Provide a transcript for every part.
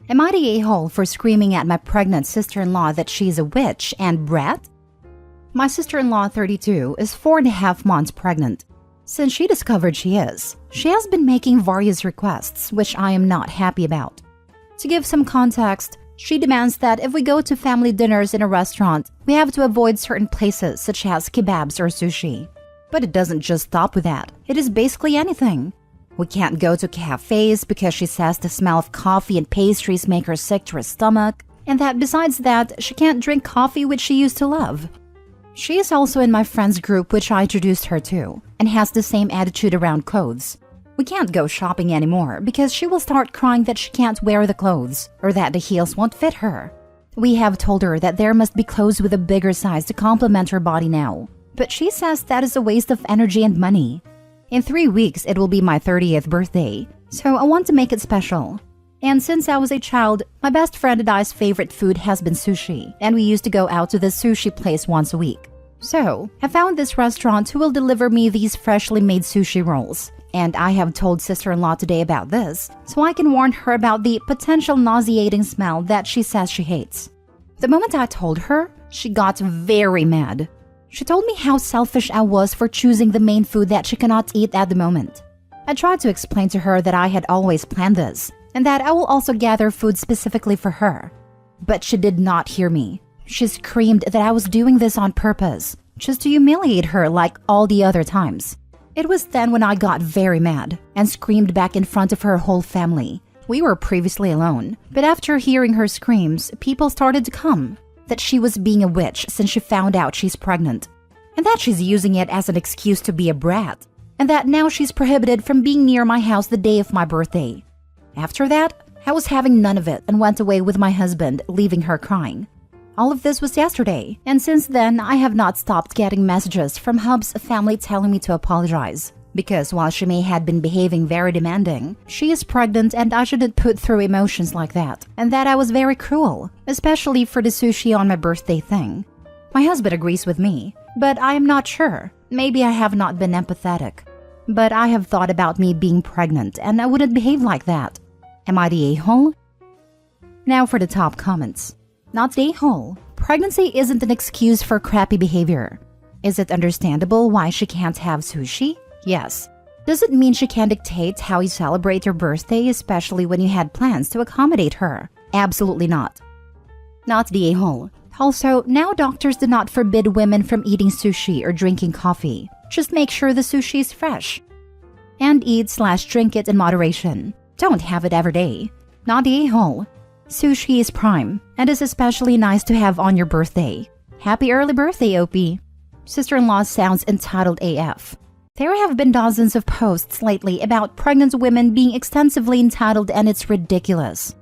Am I the a-hole for screaming at my pregnant sister-in-law that she's a witch and brat? My sister-in-law, 32, is 4.5 months pregnant. Since she discovered she is, she has been making various requests, which I am not happy about. To give some context, she demands that if we go to family dinners in a restaurant, we have to avoid certain places such as kebabs or sushi. But it doesn't just stop with that. It is basically anything. We can't go to cafes because she says the smell of coffee and pastries make her sick to her stomach, and that besides that, she can't drink coffee which she used to love. She is also in my friends group which I introduced her to, and has the same attitude around clothes. We can't go shopping anymore because she will start crying that she can't wear the clothes or that the heels won't fit her. We have told her that there must be clothes with a bigger size to complement her body now, but she says that is a waste of energy and money. In 3 weeks, it will be my 30th birthday, so I want to make it special. And since I was a child, my best friend and I's favorite food has been sushi, and we used to go out to this sushi place once a week. So, I found this restaurant who will deliver me these freshly made sushi rolls, and I have told sister-in-law today about this, so I can warn her about the potential nauseating smell that she says she hates. The moment I told her, she got very mad. She told me how selfish I was for choosing the main food that she cannot eat at the moment. I tried to explain to her that I had always planned this, and that I will also gather food specifically for her. But she did not hear me. She screamed that I was doing this on purpose, just to humiliate her like all the other times. It was then when I got very mad and screamed back in front of her whole family. We were previously alone, but after hearing her screams, people started to come. That she was being a witch since she found out she's pregnant, and that she's using it as an excuse to be a brat, and that now she's prohibited from being near my house the day of my birthday. After that, I was having none of it and went away with my husband, leaving her crying. All of this was yesterday, and since then, I have not stopped getting messages from Hub's family telling me to apologize. Because while she may have been behaving very demanding, she is pregnant and I shouldn't put through emotions like that, and that I was very cruel, especially for the sushi on my birthday thing. My husband agrees with me, but I am not sure. Maybe I have not been empathetic. But I have thought about me being pregnant and I wouldn't behave like that. Am I the a-hole? Now for the top comments. Not the a-hole. Pregnancy isn't an excuse for crappy behavior. Is it understandable why she can't have sushi? Yes. Does it mean she can dictate how you celebrate your birthday, especially when you had plans to accommodate her? Absolutely not. Not the a-hole. Also, now doctors do not forbid women from eating sushi or drinking coffee. Just make sure the sushi is fresh. And eat/drink it in moderation. Don't have it every day. Not the a-hole. Sushi is prime, and is especially nice to have on your birthday. Happy early birthday, Opie. Sister-in-law sounds entitled AF. There have been dozens of posts lately about pregnant women being extensively entitled, and it's ridiculous.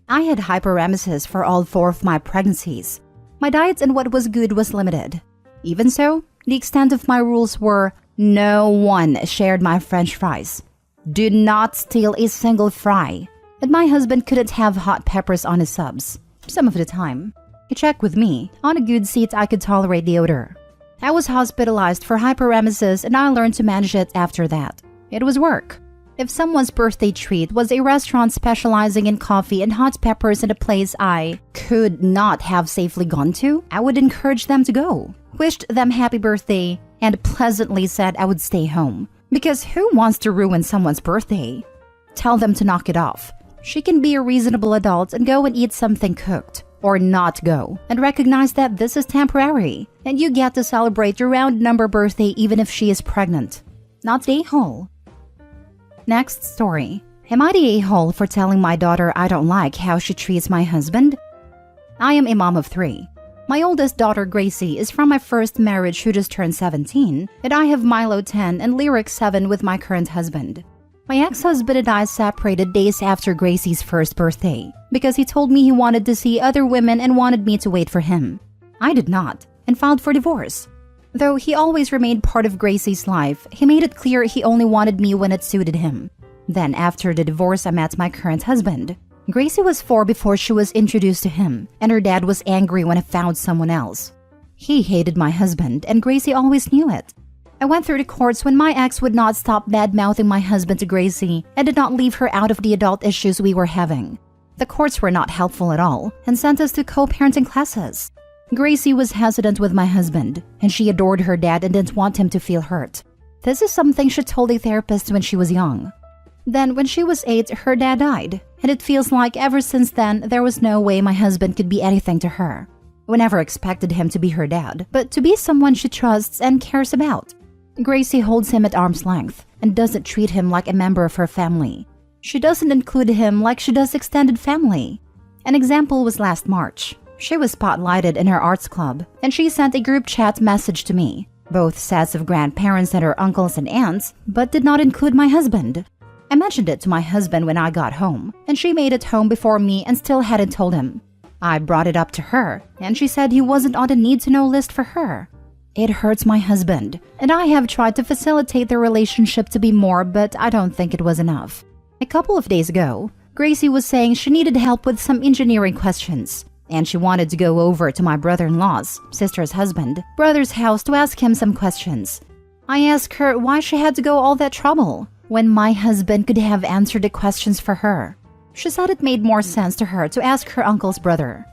I had hyperemesis for all 4 of my pregnancies. My diet and what was good was limited. Even so, the extent of my rules were no one shared my French fries. Do not steal a single fry. And my husband couldn't have hot peppers on his subs. Some of the time. You check with me. On a good seat, I could tolerate the odor. I was hospitalized for hyperemesis and I learned to manage it after that. It was work. If someone's birthday treat was a restaurant specializing in coffee and hot peppers in a place I could not have safely gone to, I would encourage them to go, wished them happy birthday, and pleasantly said I would stay home. Because who wants to ruin someone's birthday? Tell them to knock it off. She can be a reasonable adult and go and eat something cooked. Or not go, and recognize that this is temporary, and you get to celebrate your round number birthday even if she is pregnant. Not the a-hole. Next story. Am I the a-hole for telling my daughter I don't like how she treats my husband? I am a mom of 3. My oldest daughter, Gracie, is from my first marriage who just turned 17, and I have Milo 10 and Lyric 7 with my current husband. My ex-husband and I separated days after Gracie's first birthday because he told me he wanted to see other women and wanted me to wait for him. I did not and filed for divorce. Though he always remained part of Gracie's life, he made it clear he only wanted me when it suited him. Then after the divorce, I met my current husband. Gracie was 4 before she was introduced to him, and her dad was angry when I found someone else. He hated my husband, and Gracie always knew it. I went through the courts when my ex would not stop bad-mouthing my husband to Gracie and did not leave her out of the adult issues we were having. The courts were not helpful at all and sent us to co-parenting classes. Gracie was hesitant with my husband, and she adored her dad and didn't want him to feel hurt. This is something she told a therapist when she was young. Then, when she was 8, her dad died, and it feels like ever since then there was no way my husband could be anything to her. We never expected him to be her dad, but to be someone she trusts and cares about. Gracie holds him at arm's length and doesn't treat him like a member of her family. She doesn't include him like she does extended family. An example was last March. She was spotlighted in her arts club, and she sent a group chat message to me, both sets of grandparents and her uncles and aunts, but did not include my husband. I mentioned it to my husband when I got home, and she made it home before me and still hadn't told him. I brought it up to her, and she said he wasn't on the need-to-know list for her. It hurts my husband, and I have tried to facilitate their relationship to be more, but I don't think it was enough. A couple of days ago, Gracie was saying she needed help with some engineering questions, and she wanted to go over to my brother-in-law's, sister's husband, brother's house to ask him some questions. I asked her why she had to go all that trouble when my husband could have answered the questions for her. She said it made more sense to her to ask her uncle's brother.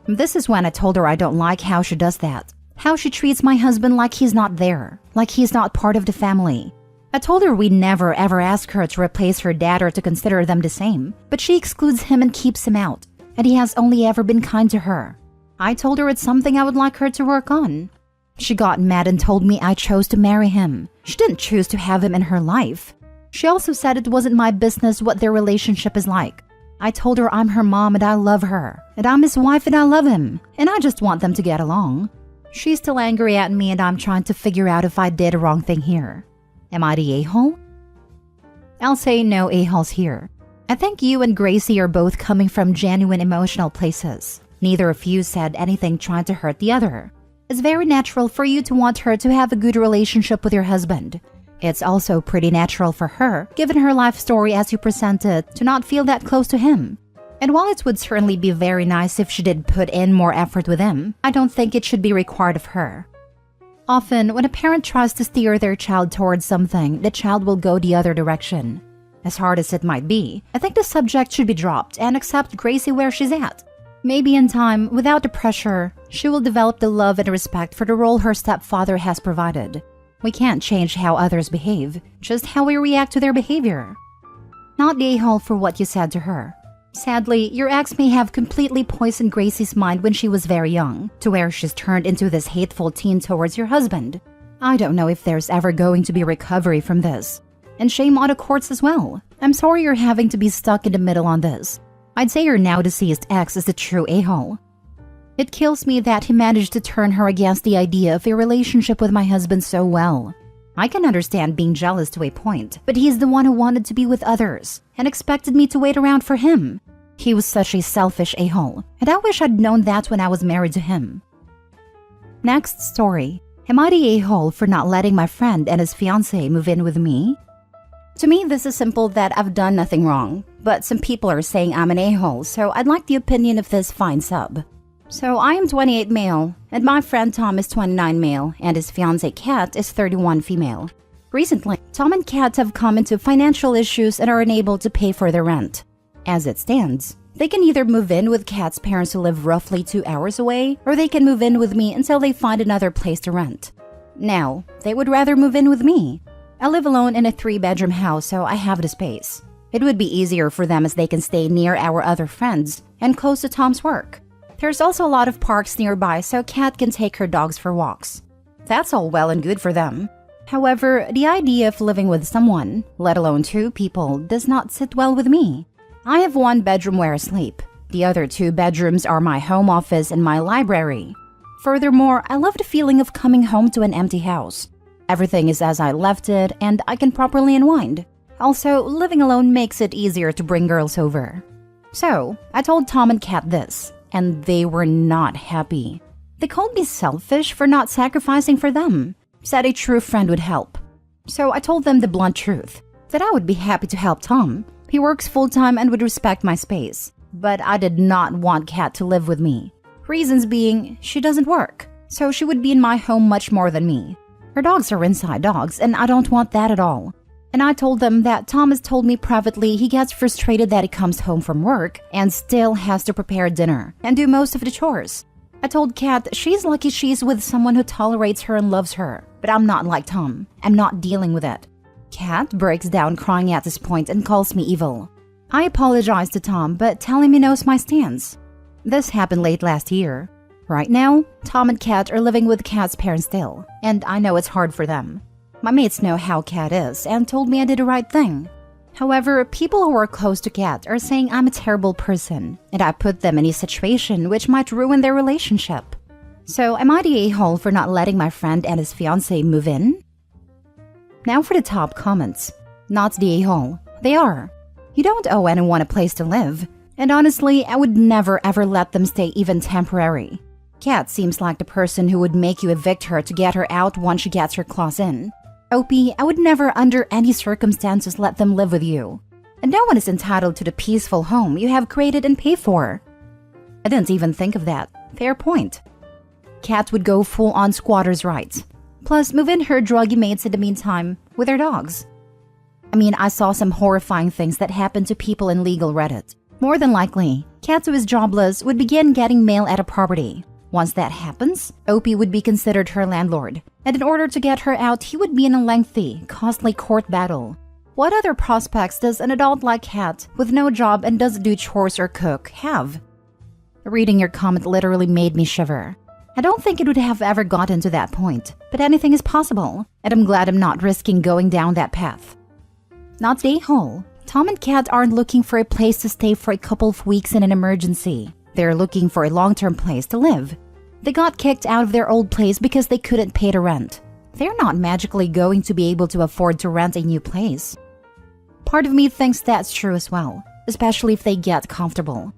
This is when I told her I don't like how she does that, how she treats my husband like he's not there, like he's not part of the family. I told her we never ever ask her to replace her dad or to consider them the same, but she excludes him and keeps him out, and he has only ever been kind to her. I told her it's something I would like her to work on. She got mad and told me I chose to marry him. She didn't choose to have him in her life. She also said it wasn't my business what their relationship is like. I told her I'm her mom and I love her, and I'm his wife and I love him, and I just want them to get along. She's still angry at me and I'm trying to figure out if I did a wrong thing here. Am I the a-hole? I'll say no a-holes here. I think you and Gracie are both coming from genuine emotional places. Neither of you said anything trying to hurt the other. It's very natural for you to want her to have a good relationship with your husband. It's also pretty natural for her, given her life story as you present it, to not feel that close to him. And while it would certainly be very nice if she did put in more effort with him, I don't think it should be required of her. Often, when a parent tries to steer their child towards something, the child will go the other direction. As hard as it might be, I think the subject should be dropped and accept Gracie where she's at. Maybe in time, without the pressure, she will develop the love and respect for the role her stepfather has provided. We can't change how others behave, just how we react to their behavior. Not the a-hole for what you said to her. Sadly, your ex may have completely poisoned Gracie's mind when she was very young, to where she's turned into this hateful teen towards your husband. I don't know if there's ever going to be recovery from this. And shame on the courts as well. I'm sorry you're having to be stuck in the middle on this. I'd say your now deceased ex is the true a-hole. It kills me that he managed to turn her against the idea of a relationship with my husband so well. I can understand being jealous to a point, but he's the one who wanted to be with others and expected me to wait around for him. He was such a selfish a-hole, and I wish I'd known that when I was married to him. Next story. Am I the a-hole for not letting my friend and his fiancé move in with me? To me, this is simple that I've done nothing wrong, but some people are saying I'm an a-hole, so I'd like the opinion of this fine sub. So I am 28 male, and my friend Tom is 29 male, and his fiancée Kat is 31 female. Recently, Tom and Kat have come into financial issues and are unable to pay for their rent. As it stands, they can either move in with Kat's parents who live roughly 2 hours away, or they can move in with me until they find another place to rent. Now, they would rather move in with me. I live alone in a 3-bedroom house, so I have the space. It would be easier for them as they can stay near our other friends and close to Tom's work. There's also a lot of parks nearby, so Kat can take her dogs for walks. That's all well and good for them. However, the idea of living with someone, let alone 2 people, does not sit well with me. I have 1 bedroom where I sleep. The other 2 bedrooms are my home office and my library. Furthermore, I love the feeling of coming home to an empty house. Everything is as I left it, and I can properly unwind. Also, living alone makes it easier to bring girls over. So, I told Tom and Kat this, and they were not happy. They called me selfish for not sacrificing for them, said a true friend would help. So I told them the blunt truth, that I would be happy to help Tom. He works full-time and would respect my space. But I did not want Kat to live with me. Reasons being, she doesn't work, so she would be in my home much more than me. Her dogs are inside dogs, and I don't want that at all. And I told them that Thomas told me privately he gets frustrated that he comes home from work and still has to prepare dinner and do most of the chores. I told Kat she's lucky she's with someone who tolerates her and loves her, but I'm not like Tom. I'm not dealing with it. Kat breaks down crying at this point and calls me evil. I apologize to Tom, but tell him he knows my stance. This happened late last year. Right now, Tom and Kat are living with Kat's parents still, and I know it's hard for them. My mates know how Kat is and told me I did the right thing. However, people who are close to Kat are saying I'm a terrible person, and I put them in a situation which might ruin their relationship. So am I the a-hole for not letting my friend and his fiancé move in? Now for the top comments. Not the a-hole. They are. You don't owe anyone a place to live. And honestly, I would never ever let them stay even temporary. Kat seems like the person who would make you evict her to get her out once she gets her claws in. Opie, I would never under any circumstances let them live with you. And no one is entitled to the peaceful home you have created and paid for. I didn't even think of that. Fair point. Kat would go full-on squatters' rights. Plus, move in her druggy mates in the meantime with their dogs. I mean, I saw some horrifying things that happened to people in legal Reddit. More than likely, Kat, who is jobless, would begin getting mail at a property. Once that happens, Opie would be considered her landlord, and in order to get her out, he would be in a lengthy, costly court battle. What other prospects does an adult like Kat, with no job and doesn't do chores or cook, have? Reading your comment literally made me shiver. I don't think it would have ever gotten to that point, but anything is possible, and I'm glad I'm not risking going down that path. Not the a-hole. Tom and Kat aren't looking for a place to stay for a couple of weeks in an emergency. They're looking for a long-term place to live. They got kicked out of their old place because they couldn't pay the rent. They're not magically going to be able to afford to rent a new place. Part of me thinks that's true as well, especially if they get comfortable.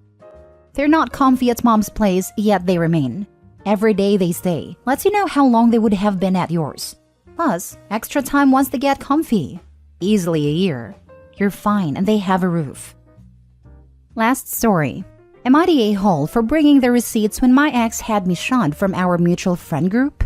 They're not comfy at mom's place, yet they remain. Every day they stay lets you know how long they would have been at yours. Plus, extra time once they get comfy. Easily a year. You're fine and they have a roof. Last story. Am I the a-hole for bringing the receipts when my ex had me shunned from our mutual friend group?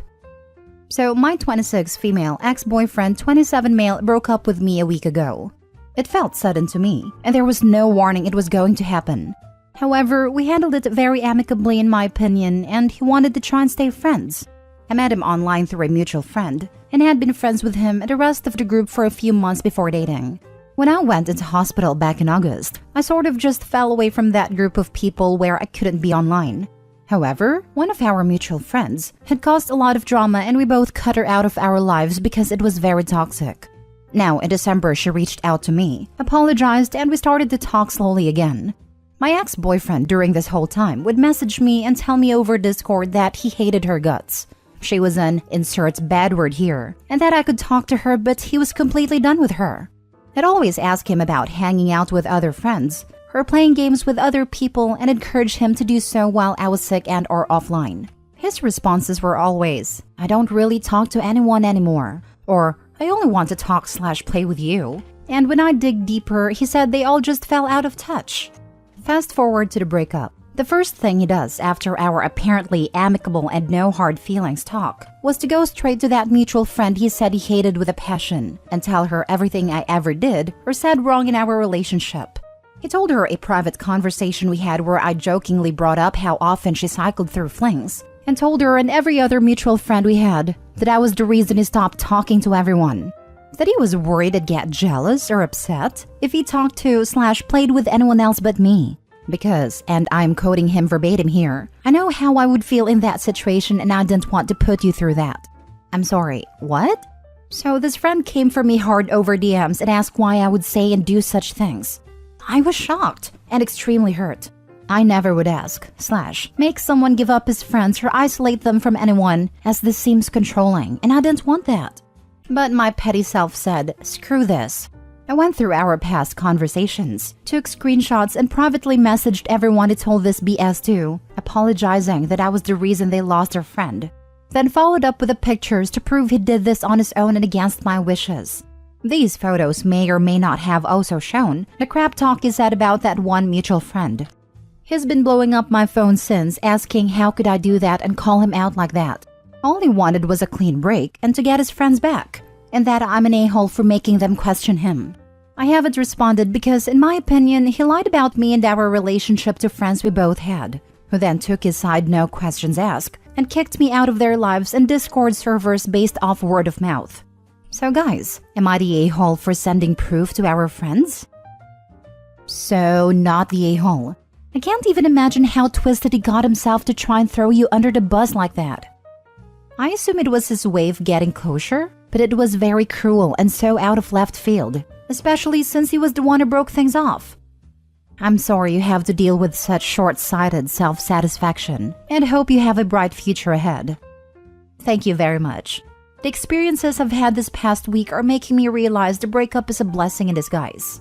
So, my 26 female ex-boyfriend, 27 male broke up with me a week ago. It felt sudden to me, and there was no warning it was going to happen. However, we handled it very amicably in my opinion, and he wanted to try and stay friends. I met him online through a mutual friend, and had been friends with him and the rest of the group for a few months before dating. When I went into hospital back in August, I sort of just fell away from that group of people where I couldn't be online. However, one of our mutual friends had caused a lot of drama and we both cut her out of our lives because it was very toxic. Now, in December, she reached out to me, apologized, and we started to talk slowly again. My ex-boyfriend during this whole time would message me and tell me over Discord that he hated her guts. She was an insert bad word here, and that I could talk to her but he was completely done with her. I'd always ask him about hanging out with other friends, or playing games with other people and encourage him to do so while I was sick and or offline. His responses were always, I don't really talk to anyone anymore, or I only want to talk/play with you. And when I dig deeper, he said they all just fell out of touch. Fast forward to the breakup. The first thing he does after our apparently amicable and no hard feelings talk was to go straight to that mutual friend he said he hated with a passion and tell her everything I ever did or said wrong in our relationship. He told her a private conversation we had where I jokingly brought up how often she cycled through flings and told her and every other mutual friend we had that I was the reason he stopped talking to everyone. That he was worried I'd get jealous or upset if he talked to/played with anyone else but me. Because, and I'm quoting him verbatim here, I know how I would feel in that situation and I didn't want to put you through that. I'm sorry, what? So this friend came for me hard over DMs and asked why I would say and do such things. I was shocked and extremely hurt. I never would ask/make someone give up his friends or isolate them from anyone, as this seems controlling and I didn't want that. But my petty self said, screw this. I went through our past conversations, took screenshots and privately messaged everyone who told this BS to, apologizing that I was the reason they lost their friend. Then followed up with the pictures to prove he did this on his own and against my wishes. These photos may or may not have also shown the crap talk he said about that one mutual friend. He's been blowing up my phone since, asking how could I do that and call him out like that. All he wanted was a clean break and to get his friends back. and that I'm an a-hole for making them question him. I haven't responded because, in my opinion, he lied about me and our relationship to friends we both had, who then took his side no questions asked and kicked me out of their lives and Discord servers based off word of mouth. So guys, am I the a-hole for sending proof to our friends? So, not the a-hole. I can't even imagine how twisted he got himself to try and throw you under the bus like that. I assume it was his way of getting closure, but it was very cruel and so out of left field, especially since he was the one who broke things off. I'm sorry you have to deal with such short-sighted self-satisfaction, and hope you have a bright future ahead. Thank you very much. The experiences I've had this past week are making me realize the breakup is a blessing in disguise.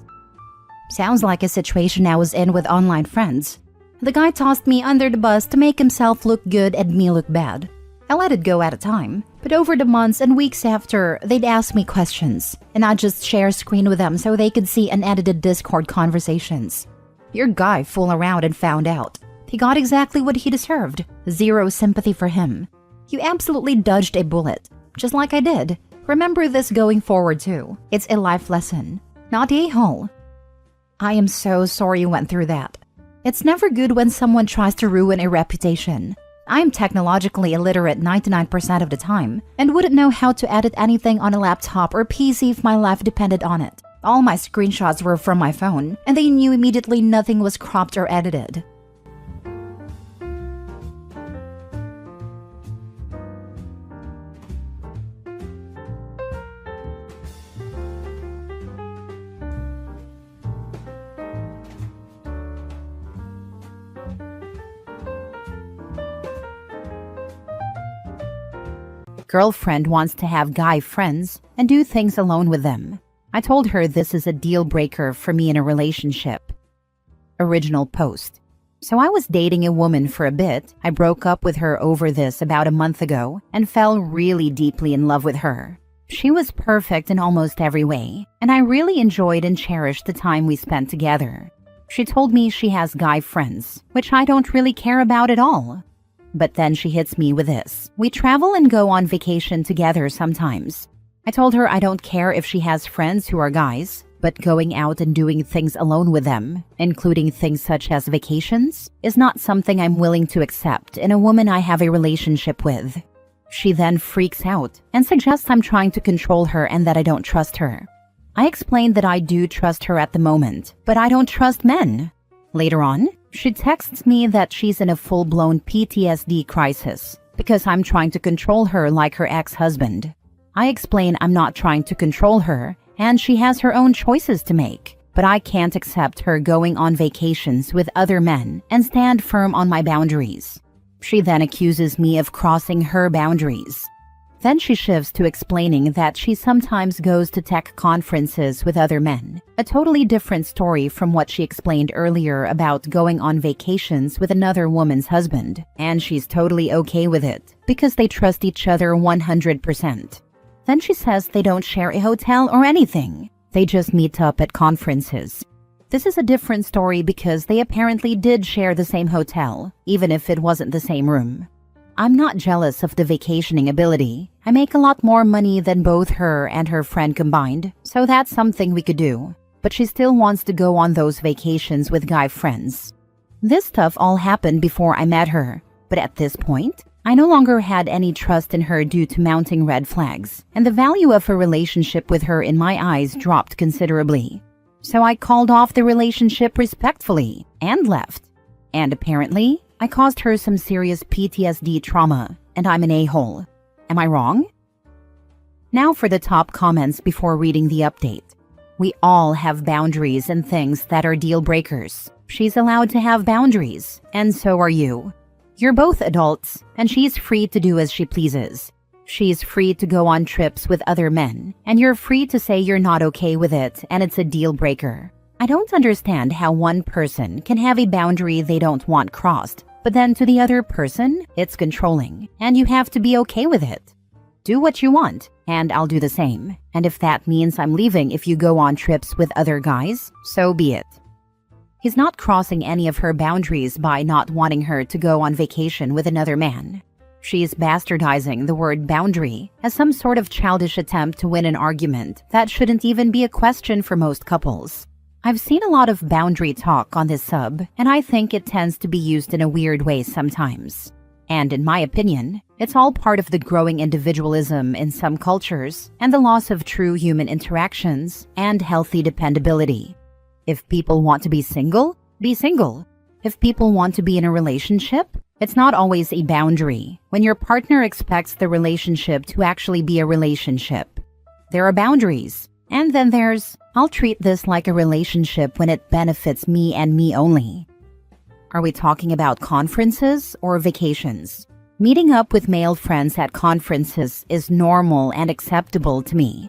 Sounds like a situation I was in with online friends. The guy tossed me under the bus to make himself look good and me look bad. I let it go at a time, but over the months and weeks after, they'd ask me questions, and I'd just share screen with them so they could see unedited Discord conversations. Your guy fooled around and found out. He got exactly what he deserved. Zero sympathy for him. You absolutely dodged a bullet, just like I did. Remember this going forward too. It's a life lesson, not a-hole. I am so sorry you went through that. It's never good when someone tries to ruin a reputation. I am technologically illiterate 99% of the time and wouldn't know how to edit anything on a laptop or PC if my life depended on it. All my screenshots were from my phone, and they knew immediately nothing was cropped or edited. Girlfriend wants to have guy friends and do things alone with them. I told her this is a deal breaker for me in a relationship. Original post. So I was dating a woman for a bit. I broke up with her over this about a month ago and fell really deeply in love with her. She was perfect in almost every way, and I really enjoyed and cherished the time we spent together. She told me she has guy friends, which I don't really care about at all. But then she hits me with this. We travel and go on vacation together sometimes. I told her I don't care if she has friends who are guys, but going out and doing things alone with them, including things such as vacations, is not something I'm willing to accept in a woman I have a relationship with. She then freaks out and suggests I'm trying to control her and that I don't trust her. I explained that I do trust her at the moment, but I don't trust men. Later on, she texts me that she's in a full-blown PTSD crisis because I'm trying to control her like her ex-husband. I explain I'm not trying to control her and she has her own choices to make, but I can't accept her going on vacations with other men and stand firm on my boundaries. She then accuses me of crossing her boundaries. Then she shifts to explaining that she sometimes goes to tech conferences with other men, a totally different story from what she explained earlier about going on vacations with another woman's husband, and she's totally okay with it because they trust each other 100%. Then she says they don't share a hotel or anything. They just meet up at conferences. This is a different story because they apparently did share the same hotel, even if it wasn't the same room. I'm not jealous of the vacationing ability. I make a lot more money than both her and her friend combined, so that's something we could do. But she still wants to go on those vacations with guy friends. This stuff all happened before I met her, but at this point, I no longer had any trust in her due to mounting red flags, and the value of her relationship with her in my eyes dropped considerably. So I called off the relationship respectfully and left. And apparently, I caused her some serious PTSD trauma, and I'm an a-hole. Am I wrong? Now for the top comments before reading the update. We all have boundaries and things that are deal breakers. She's allowed to have boundaries, and so are you. You're both adults, and she's free to do as she pleases. She's free to go on trips with other men, and you're free to say you're not okay with it and it's a deal breaker. I don't understand how one person can have a boundary they don't want crossed, but then to the other person, it's controlling, and you have to be okay with it. Do what you want, and I'll do the same. And if that means I'm leaving if you go on trips with other guys, so be it. He's not crossing any of her boundaries by not wanting her to go on vacation with another man. She is bastardizing the word boundary as some sort of childish attempt to win an argument that shouldn't even be a question for most couples. I've seen a lot of boundary talk on this sub, and I think it tends to be used in a weird way sometimes. And in my opinion, it's all part of the growing individualism in some cultures and the loss of true human interactions and healthy dependability. If people want to be single, be single. If people want to be in a relationship, it's not always a boundary when your partner expects the relationship to actually be a relationship. There are boundaries. And then there's, I'll treat this like a relationship when it benefits me and me only. Are we talking about conferences or vacations? Meeting up with male friends at conferences is normal and acceptable to me.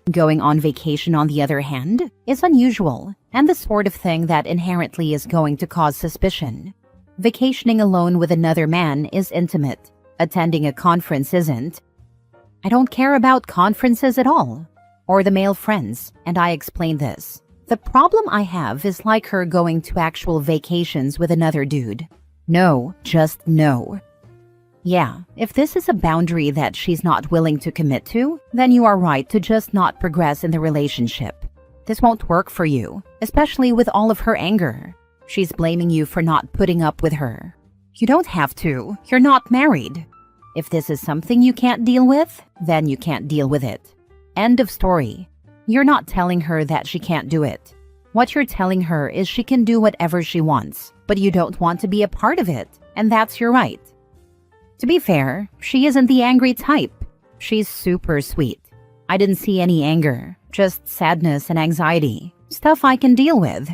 Going on vacation, on the other hand, is unusual and the sort of thing that inherently is going to cause suspicion. Vacationing alone with another man is intimate. Attending a conference isn't. I don't care about conferences at all. Or the male friends, and I explain this. The problem I have is like her going to actual vacations with another dude. No, just no. Yeah, if this is a boundary that she's not willing to commit to, then you are right to just not progress in the relationship. This won't work for you, especially with all of her anger. She's blaming you for not putting up with her. You don't have to. You're not married. If this is something you can't deal with, then you can't deal with it. End of story. You're not telling her that she can't do it. What you're telling her is she can do whatever she wants, but you don't want to be a part of it, and that's your right. To be fair, she isn't the angry type. She's super sweet. I didn't see any anger, just sadness and anxiety, stuff I can deal with.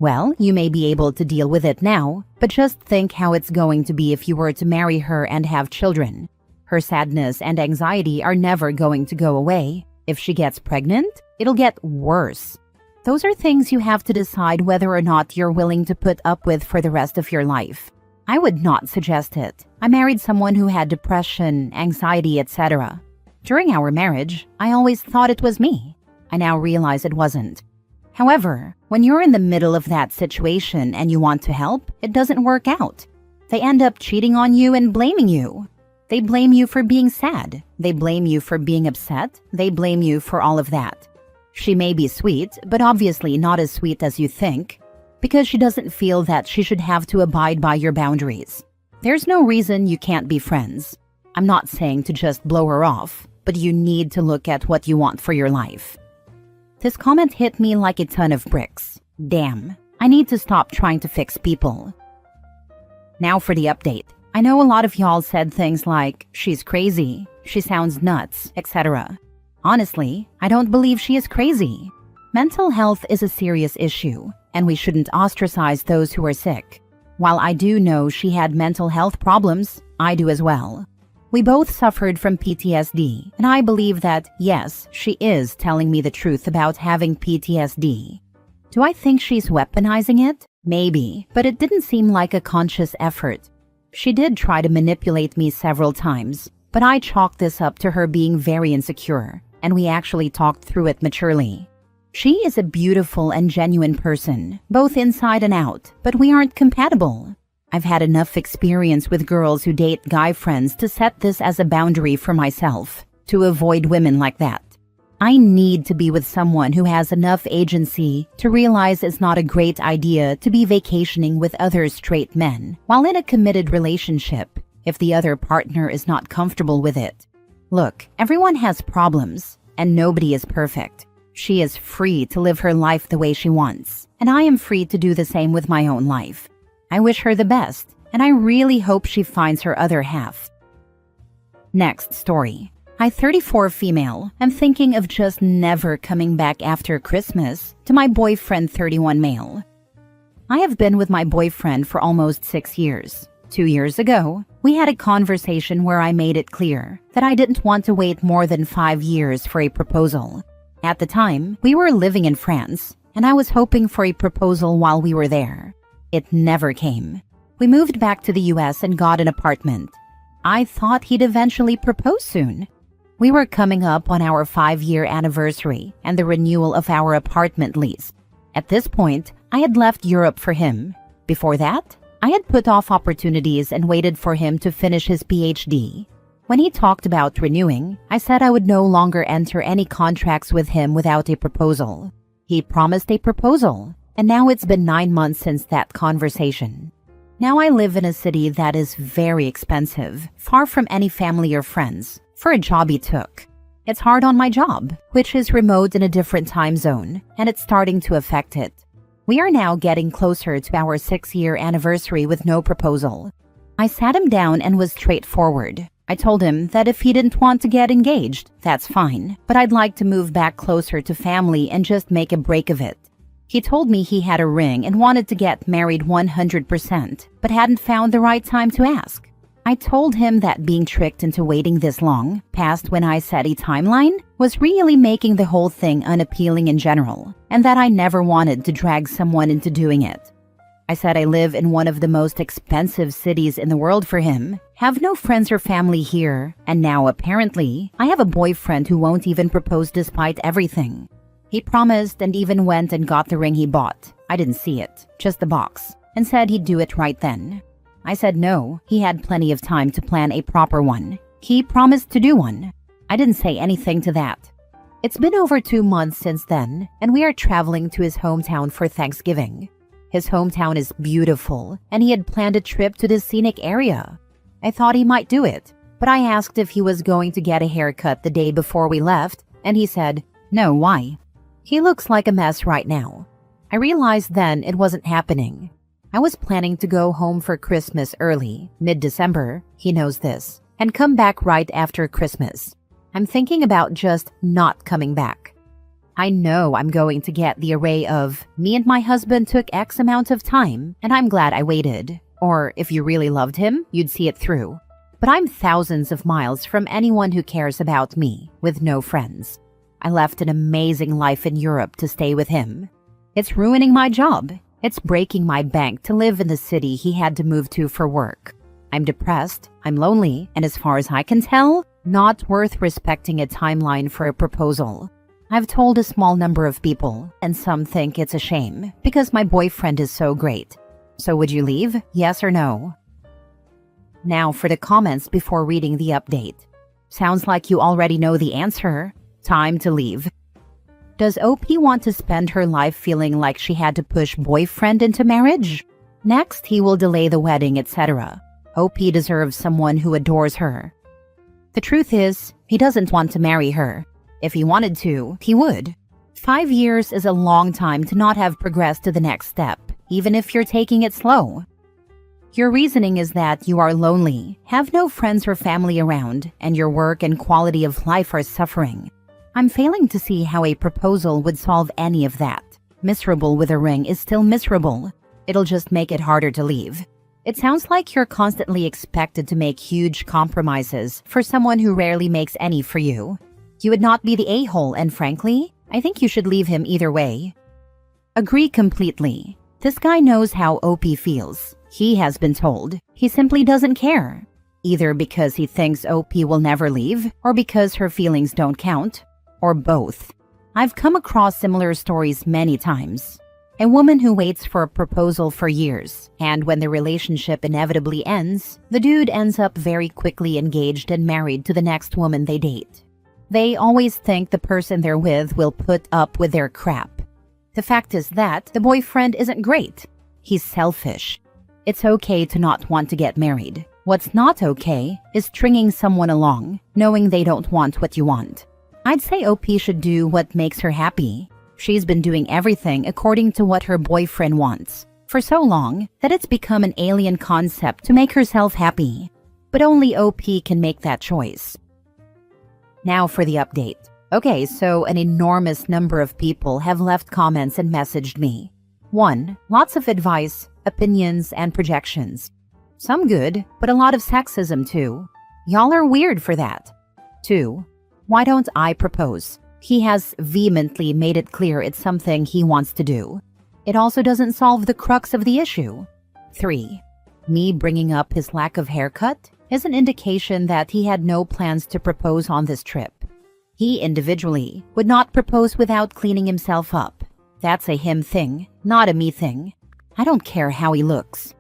Well, you may be able to deal with it now, but just think how it's going to be if you were to marry her and have children. Her sadness and anxiety are never going to go away. If she gets pregnant, it'll get worse. Those are things you have to decide whether or not you're willing to put up with for the rest of your life. I would not suggest it. I married someone who had depression, anxiety, etc. During our marriage, I always thought it was me. I now realize it wasn't. However, when you're in the middle of that situation and you want to help, it doesn't work out. They end up cheating on you and blaming you. They blame you for being sad. They blame you for being upset. They blame you for all of that. She may be sweet, but obviously not as sweet as you think, because she doesn't feel that she should have to abide by your boundaries. There's no reason you can't be friends. I'm not saying to just blow her off, but you need to look at what you want for your life. This comment hit me like a ton of bricks. Damn, I need to stop trying to fix people. Now for the update. I know a lot of y'all said things like, she's crazy, she sounds nuts, etc. Honestly, I don't believe she is crazy. Mental health is a serious issue, and we shouldn't ostracize those who are sick. While I do know she had mental health problems, I do as well. We both suffered from PTSD, and I believe that, yes, she is telling me the truth about having PTSD. Do I think she's weaponizing it? Maybe, but it didn't seem like a conscious effort. She did try to manipulate me several times, but I chalked this up to her being very insecure, and we actually talked through it maturely. She is a beautiful and genuine person, both inside and out, but we aren't compatible. I've had enough experience with girls who date guy friends to set this as a boundary for myself, to avoid women like that. I need to be with someone who has enough agency to realize it's not a great idea to be vacationing with other straight men while in a committed relationship if the other partner is not comfortable with it. Look, everyone has problems, and nobody is perfect. She is free to live her life the way she wants, and I am free to do the same with my own life. I wish her the best, and I really hope she finds her other half. Next story. I, 34 female, am thinking of just never coming back after Christmas to my boyfriend, 31 male. I have been with my boyfriend for almost 6 years. 2 years ago, we had a conversation where I made it clear that I didn't want to wait more than 5 years for a proposal. At the time, we were living in France, and I was hoping for a proposal while we were there. It never came. We moved back to the US and got an apartment. I thought he'd eventually propose soon. We were coming up on our 5-year anniversary and the renewal of our apartment lease. At this point, I had left Europe for him. Before that, I had put off opportunities and waited for him to finish his PhD. When he talked about renewing, I said I would no longer enter any contracts with him without a proposal. He promised a proposal, and now it's been 9 months since that conversation. Now I live in a city that is very expensive, far from any family or friends, for a job he took. It's hard on my job, which is remote in a different time zone, and it's starting to affect it. We are now getting closer to our 6-year anniversary with no proposal. I sat him down and was straightforward. I told him that if he didn't want to get engaged, that's fine, but I'd like to move back closer to family and just make a break of it. He told me he had a ring and wanted to get married 100%, but hadn't found the right time to ask. I told him that being tricked into waiting this long, past when I set a timeline, was really making the whole thing unappealing in general, and that I never wanted to drag someone into doing it. I said I live in one of the most expensive cities in the world for him, have no friends or family here, and now apparently I have a boyfriend who won't even propose despite everything. He promised and even went and got the ring he bought. I didn't see it, just the box, and said he'd do it right then. I said no, he had plenty of time to plan a proper one. He promised to do one. I didn't say anything to that. It's been over 2 months since then, and we are traveling to his hometown for Thanksgiving. His hometown is beautiful, and he had planned a trip to this scenic area. I thought he might do it, but I asked if he was going to get a haircut the day before we left, and he said, "No, why?" He looks like a mess right now. I realized then it wasn't happening. I was planning to go home for Christmas early, mid-December, he knows this, and come back right after Christmas. I'm thinking about just not coming back. I know I'm going to get the array of, "Me and my husband took X amount of time, and I'm glad I waited," or "If you really loved him, you'd see it through." But I'm thousands of miles from anyone who cares about me, with no friends. I left an amazing life in Europe to stay with him. It's ruining my job. It's breaking my bank to live in the city he had to move to for work. I'm depressed, I'm lonely, and as far as I can tell, not worth respecting a timeline for a proposal. I've told a small number of people, and some think it's a shame, because my boyfriend is so great. So would you leave? Yes or no? Now for the comments before reading the update. Sounds like you already know the answer. Time to leave. Does OP want to spend her life feeling like she had to push boyfriend into marriage? Next, he will delay the wedding, etc. OP deserves someone who adores her. The truth is, he doesn't want to marry her. If he wanted to, he would. 5 years is a long time to not have progressed to the next step, even if you're taking it slow. Your reasoning is that you are lonely, have no friends or family around, and your work and quality of life are suffering. I'm failing to see how a proposal would solve any of that. Miserable with a ring is still miserable. It'll just make it harder to leave. It sounds like you're constantly expected to make huge compromises for someone who rarely makes any for you. You would not be the a-hole, and frankly, I think you should leave him either way. Agree completely. This guy knows how OP feels. He has been told. He simply doesn't care. Either because he thinks OP will never leave, or because her feelings don't count, or both. I've come across similar stories many times. A woman who waits for a proposal for years, and when the relationship inevitably ends, the dude ends up very quickly engaged and married to the next woman they date. They always think the person they're with will put up with their crap. The fact is that the boyfriend isn't great. He's selfish. It's okay to not want to get married. What's not okay is stringing someone along, knowing they don't want what you want. I'd say OP should do what makes her happy. She's been doing everything according to what her boyfriend wants for so long that it's become an alien concept to make herself happy. But only OP can make that choice. Now for the update. Okay, so an enormous number of people have left comments and messaged me. 1. Lots of advice, opinions, and projections. Some good, but a lot of sexism too. Y'all are weird for that. 2. Why don't I propose? He has vehemently made it clear it's something he wants to do. It also doesn't solve the crux of the issue. 3. Me bringing up his lack of haircut is an indication that he had no plans to propose on this trip. He individually would not propose without cleaning himself up. That's a him thing, not a me thing. I don't care how he looks.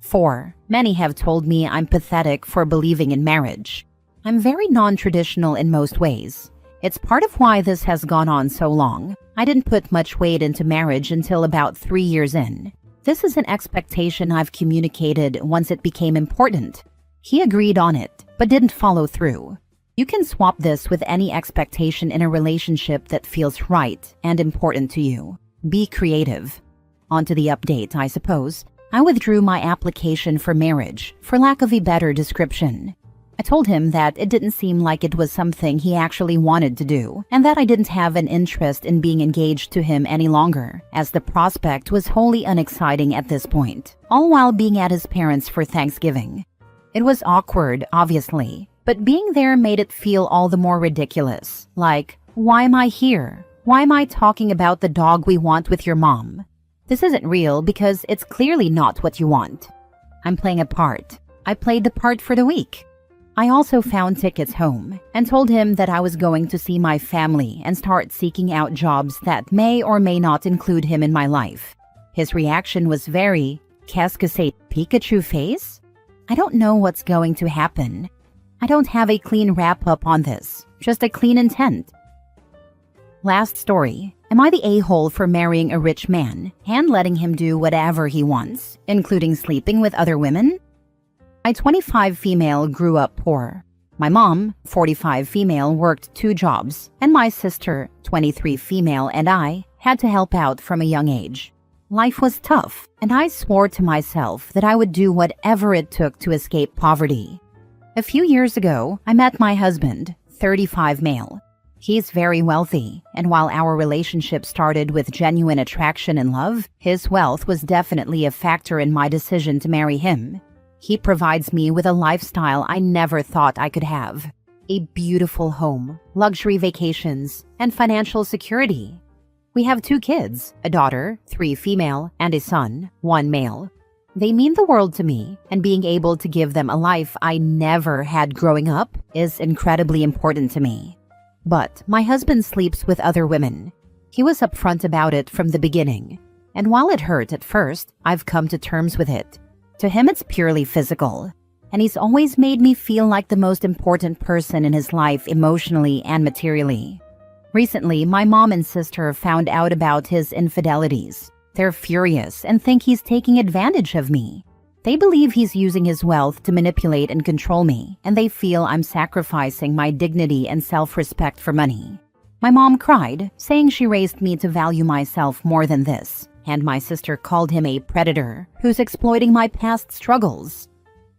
4. Many have told me I'm pathetic for believing in marriage. I'm very non-traditional in most ways. It's part of why this has gone on so long. I didn't put much weight into marriage until about 3 years in. This is an expectation I've communicated once it became important. He agreed on it, but didn't follow through. You can swap this with any expectation in a relationship that feels right and important to you. Be creative. On to the update, I suppose. I withdrew my application for marriage, for lack of a better description. I told him that it didn't seem like it was something he actually wanted to do, and that I didn't have an interest in being engaged to him any longer, as the prospect was wholly unexciting at this point, all while being at his parents' for Thanksgiving. It was awkward, obviously, but being there made it feel all the more ridiculous. Like, why am I here? Why am I talking about the dog we want with your mom? This isn't real because it's clearly not what you want. I'm playing a part. I played the part for the week. I also found tickets home and told him that I was going to see my family and start seeking out jobs that may or may not include him in my life. His reaction was very, "Qu'est-ce que c'est, Pikachu face?" I don't know what's going to happen. I don't have a clean wrap-up on this, just a clean intent. Last story. Am I the a-hole for marrying a rich man and letting him do whatever he wants, including sleeping with other women? My 25 female grew up poor. My mom, 45 female, worked 2 jobs, and my sister, 23 female, and I had to help out from a young age. Life was tough, and I swore to myself that I would do whatever it took to escape poverty. A few years ago, I met my husband, 35 male. He's very wealthy, and while our relationship started with genuine attraction and love, his wealth was definitely a factor in my decision to marry him. He provides me with a lifestyle I never thought I could have. A beautiful home, luxury vacations, and financial security. We have 2 kids, a daughter, 3 female, and a son, 1 male. They mean the world to me, and being able to give them a life I never had growing up is incredibly important to me. But my husband sleeps with other women. He was upfront about it from the beginning, and while it hurt at first, I've come to terms with it. To him, it's purely physical, and he's always made me feel like the most important person in his life emotionally and materially. Recently, my mom and sister found out about his infidelities. They're furious and think he's taking advantage of me. They believe he's using his wealth to manipulate and control me, and they feel I'm sacrificing my dignity and self-respect for money. My mom cried, saying she raised me to value myself more than this. And my sister called him a predator who's exploiting my past struggles.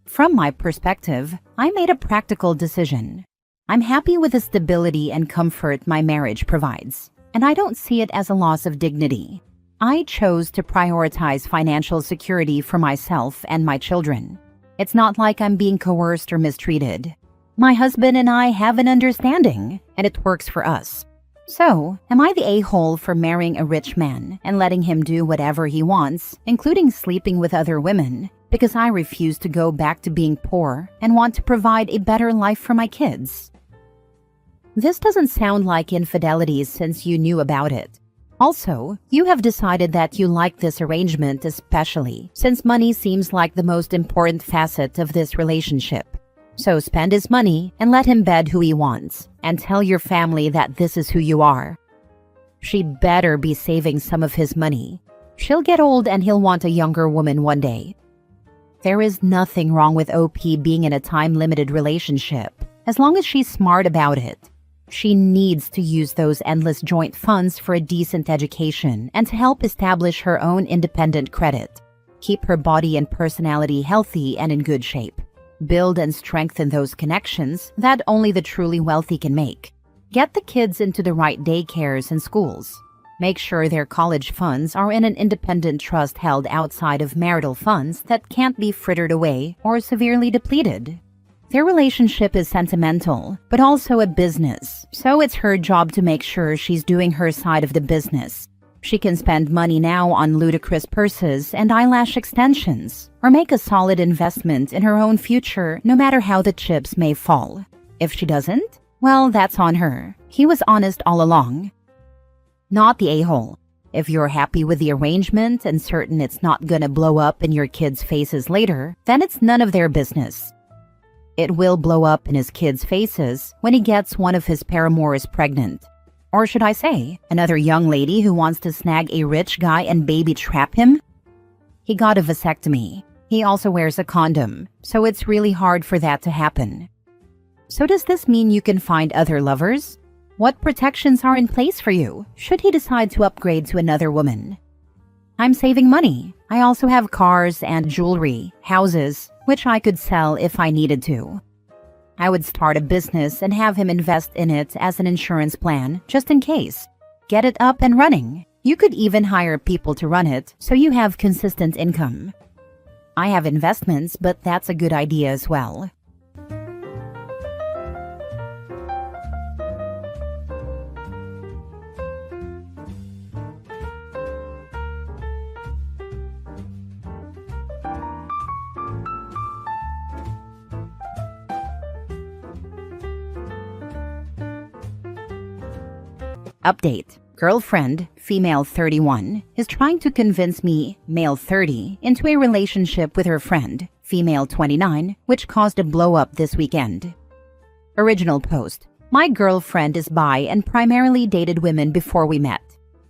From my perspective, I made a practical decision. I'm happy with the stability and comfort my marriage provides, and I don't see it as a loss of dignity. I chose to prioritize financial security for myself and my children. It's not like I'm being coerced or mistreated. My husband and I have an understanding, and it works for us. So, am I the a-hole for marrying a rich man and letting him do whatever he wants, including sleeping with other women, because I refuse to go back to being poor and want to provide a better life for my kids? This doesn't sound like infidelity since you knew about it. Also, you have decided that you like this arrangement especially since money seems like the most important facet of this relationship. So spend his money and let him bed who he wants, and tell your family that this is who you are. She better be saving some of his money. She'll get old and he'll want a younger woman one day. There is nothing wrong with OP being in a time-limited relationship, as long as she's smart about it. She needs to use those endless joint funds for a decent education and to help establish her own independent credit. Keep her body and personality healthy and in good shape. Build and strengthen those connections that only the truly wealthy can make. Get the kids into the right daycares and schools. Make sure their college funds are in an independent trust held outside of marital funds that can't be frittered away or severely depleted. Their relationship is sentimental, but also a business, so it's her job to make sure she's doing her side of the business. She can spend money now on ludicrous purses and eyelash extensions, or make a solid investment in her own future no matter how the chips may fall. If she doesn't, well, that's on her. He was honest all along. Not the a-hole. If you're happy with the arrangement and certain it's not gonna blow up in your kids' faces later, then it's none of their business. It will blow up in his kids' faces when he gets one of his paramours pregnant. Or should I say, another young lady who wants to snag a rich guy and baby trap him? He got a vasectomy. He also wears a condom, so it's really hard for that to happen. So does this mean you can find other lovers? What protections are in place for you should he decide to upgrade to another woman? I'm saving money. I also have cars and jewelry, houses, which I could sell if I needed to. I would start a business and have him invest in it as an insurance plan, just in case. Get it up and running. You could even hire people to run it, so you have consistent income. I have investments, but that's a good idea as well. Update. Girlfriend, female 31, is trying to convince me, male 30, into a relationship with her friend, female 29, which caused a blow-up this weekend. Original post. My girlfriend is bi and primarily dated women before we met.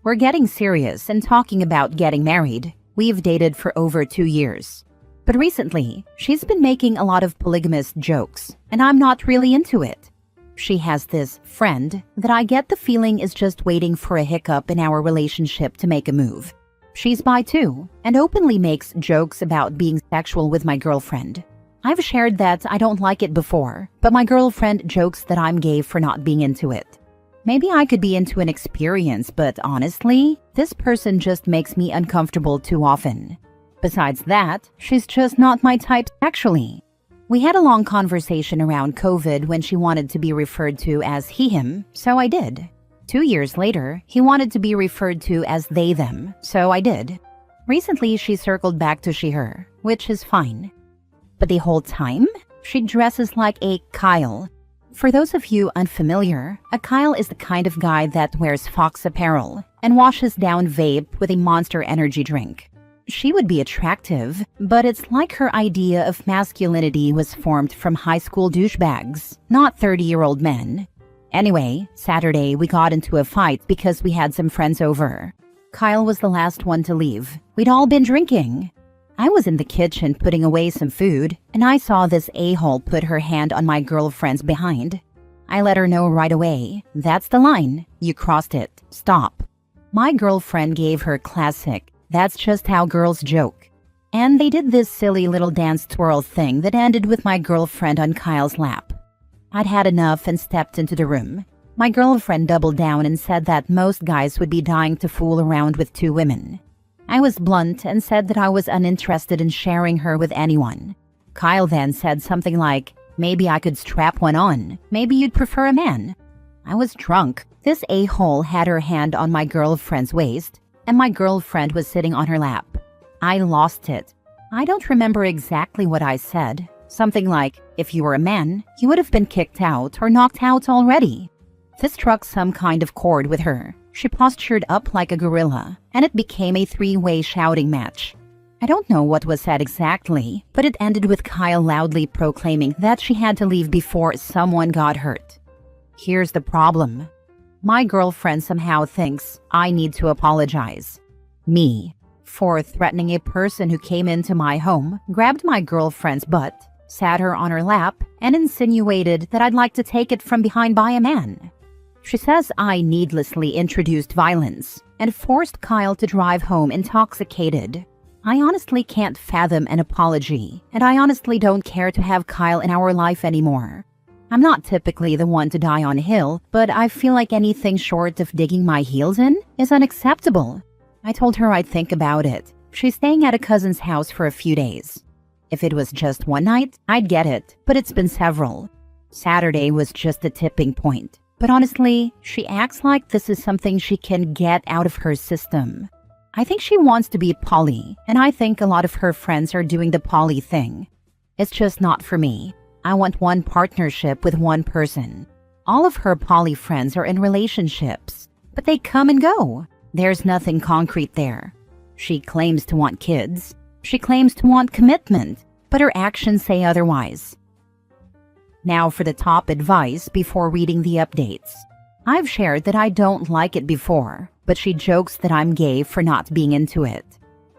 We're getting serious and talking about getting married. We've dated for over 2 years. But recently, she's been making a lot of polygamous jokes, and I'm not really into it. She has this friend that I get the feeling is just waiting for a hiccup in our relationship to make a move. She's bi too, and openly makes jokes about being sexual with my girlfriend. I've shared that I don't like it before, but my girlfriend jokes that I'm gay for not being into it. Maybe I could be into an experience, but honestly, this person just makes me uncomfortable too often. Besides that, she's just not my type sexually. We had a long conversation around COVID when she wanted to be referred to as he, him, so I did. 2 years later, he wanted to be referred to as they, them, so I did. Recently, she circled back to she, her, which is fine. But the whole time, she dresses like a Kyle. For those of you unfamiliar, a Kyle is the kind of guy that wears Fox apparel and washes down vape with a Monster energy drink. She would be attractive, but it's like her idea of masculinity was formed from high school douchebags, not 30-year-old men. Anyway, Saturday we got into a fight because we had some friends over. Kyle was the last one to leave. We'd all been drinking. I was in the kitchen putting away some food, and I saw this a-hole put her hand on my girlfriend's behind. I let her know right away. That's the line. You crossed it. Stop. My girlfriend gave her classic, "That's just how girls joke." And they did this silly little dance twirl thing that ended with my girlfriend on Kyle's lap. I'd had enough and stepped into the room. My girlfriend doubled down and said that most guys would be dying to fool around with 2 women. I was blunt and said that I was uninterested in sharing her with anyone. Kyle then said something like, "Maybe I could strap one on. Maybe you'd prefer a man." I was drunk. This a-hole had her hand on my girlfriend's waist, and my girlfriend was sitting on her lap. I lost it. I don't remember exactly what I said. Something like, if you were a man, you would have been kicked out or knocked out already. This struck some kind of chord with her. She postured up like a gorilla, and it became a 3-way shouting match. I don't know what was said exactly, but it ended with Kyle loudly proclaiming that she had to leave before someone got hurt. Here's the problem. My girlfriend somehow thinks I need to apologize. Me. For threatening a person who came into my home, grabbed my girlfriend's butt, sat her on her lap, and insinuated that I'd like to take it from behind by a man. She says I needlessly introduced violence and forced Kyle to drive home intoxicated. I honestly can't fathom an apology, and I honestly don't care to have Kyle in our life anymore. I'm not typically the one to die on a hill, but I feel like anything short of digging my heels in is unacceptable. I told her I'd think about it. She's staying at a cousin's house for a few days. If it was just one night, I'd get it, but it's been several. Saturday was just the tipping point. But honestly, she acts like this is something she can get out of her system. I think she wants to be poly, and I think a lot of her friends are doing the poly thing. It's just not for me. I want one partnership with one person. All of her poly friends are in relationships, but they come and go. There's nothing concrete there. She claims to want kids. She claims to want commitment, but her actions say otherwise. Now for the top advice before reading the updates. I've shared that I don't like it before, but she jokes that I'm gay for not being into it.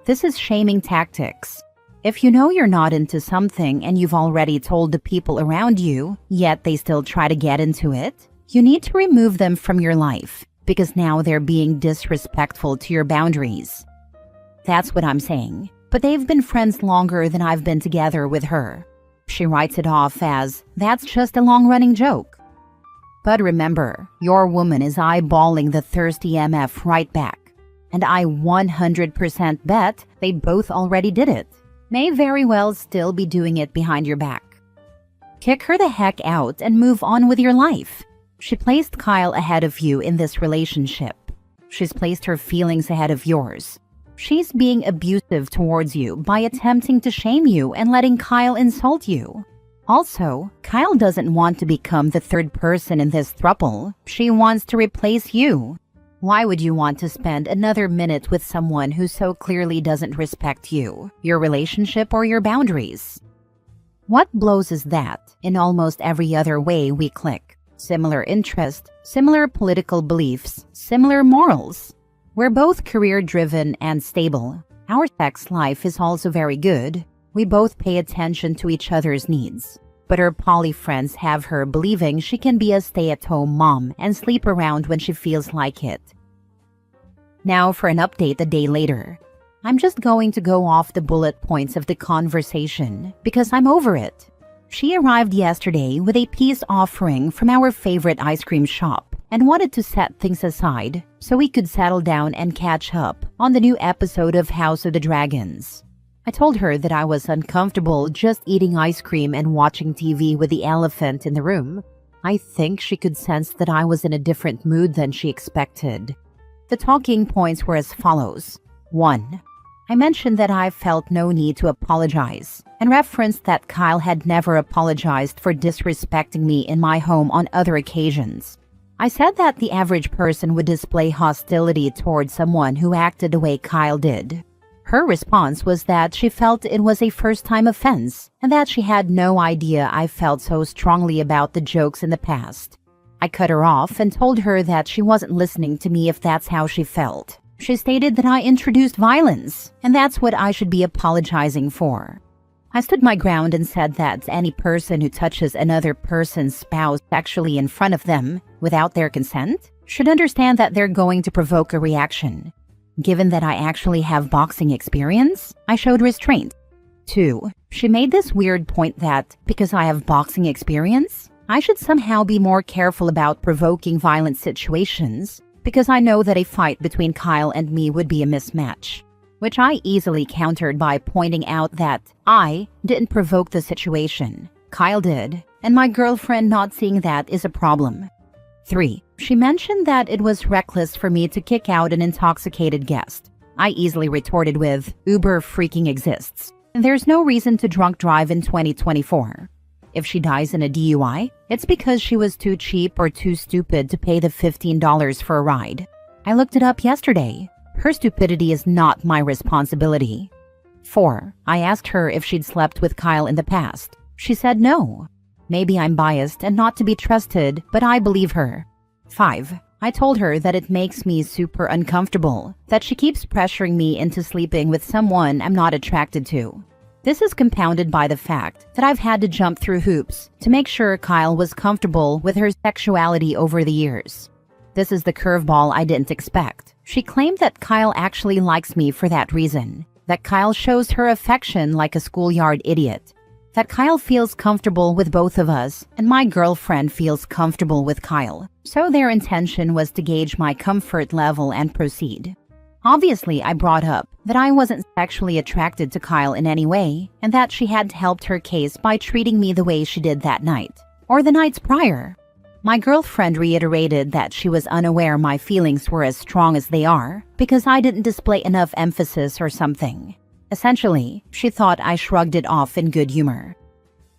This is shaming tactics. If you know you're not into something and you've already told the people around you, yet they still try to get into it, you need to remove them from your life, because now they're being disrespectful to your boundaries. That's what I'm saying, but they've been friends longer than I've been together with her. She writes it off as, that's just a long-running joke. But remember, your woman is eyeballing the thirsty MF right back, and I 100% bet they both already did it. May very well still be doing it behind your back. Kick her the heck out and move on with your life. She placed Kyle ahead of you in this relationship. She's placed her feelings ahead of yours. She's being abusive towards you by attempting to shame you and letting Kyle insult you. Also, Kyle doesn't want to become the third person in this throuple. She wants to replace you. Why would you want to spend another minute with someone who so clearly doesn't respect you, your relationship, or your boundaries? What blows is that, in almost every other way we click, similar interest, similar political beliefs, similar morals. We're both career-driven and stable. Our sex life is also very good. We both pay attention to each other's needs. But her poly friends have her believing she can be a stay-at-home mom and sleep around when she feels like it. Now for an update a day later. I'm just going to go off the bullet points of the conversation because I'm over it. She arrived yesterday with a peace offering from our favorite ice cream shop and wanted to set things aside so we could settle down and catch up on the new episode of House of the Dragons. I told her that I was uncomfortable just eating ice cream and watching TV with the elephant in the room. I think she could sense that I was in a different mood than she expected. The talking points were as follows. 1. I mentioned that I felt no need to apologize and referenced that Kyle had never apologized for disrespecting me in my home on other occasions. I said that the average person would display hostility towards someone who acted the way Kyle did. Her response was that she felt it was a first-time offense and that she had no idea I felt so strongly about the jokes in the past. I cut her off and told her that she wasn't listening to me if that's how she felt. She stated that I introduced violence, and that's what I should be apologizing for. I stood my ground and said that any person who touches another person's spouse sexually in front of them, without their consent, should understand that they're going to provoke a reaction. Given that I actually have boxing experience, I showed restraint. 2. She made this weird point that, because I have boxing experience, I should somehow be more careful about provoking violent situations because I know that a fight between Kyle and me would be a mismatch, which I easily countered by pointing out that I didn't provoke the situation. Kyle did, and my girlfriend not seeing that is a problem. 3. She mentioned that it was reckless for me to kick out an intoxicated guest. I easily retorted with, Uber freaking exists, and there's no reason to drunk drive in 2024. If she dies in a DUI, it's because she was too cheap or too stupid to pay the $15 for a ride. I looked it up yesterday. Her stupidity is not my responsibility. 4. I asked her if she'd slept with Kyle in the past. She said no. Maybe I'm biased and not to be trusted, but I believe her. 5. I told her that it makes me super uncomfortable, that she keeps pressuring me into sleeping with someone I'm not attracted to. This is compounded by the fact that I've had to jump through hoops to make sure Kyle was comfortable with her sexuality over the years. This is the curveball I didn't expect. She claimed that Kyle actually likes me for that reason, that Kyle shows her affection like a schoolyard idiot, that Kyle feels comfortable with both of us, and my girlfriend feels comfortable with Kyle. So their intention was to gauge my comfort level and proceed. Obviously, I brought up that I wasn't sexually attracted to Kyle in any way, and that she had helped her case by treating me the way she did that night, or the nights prior. My girlfriend reiterated that she was unaware my feelings were as strong as they are, because I didn't display enough emphasis or something. Essentially, she thought I shrugged it off in good humor.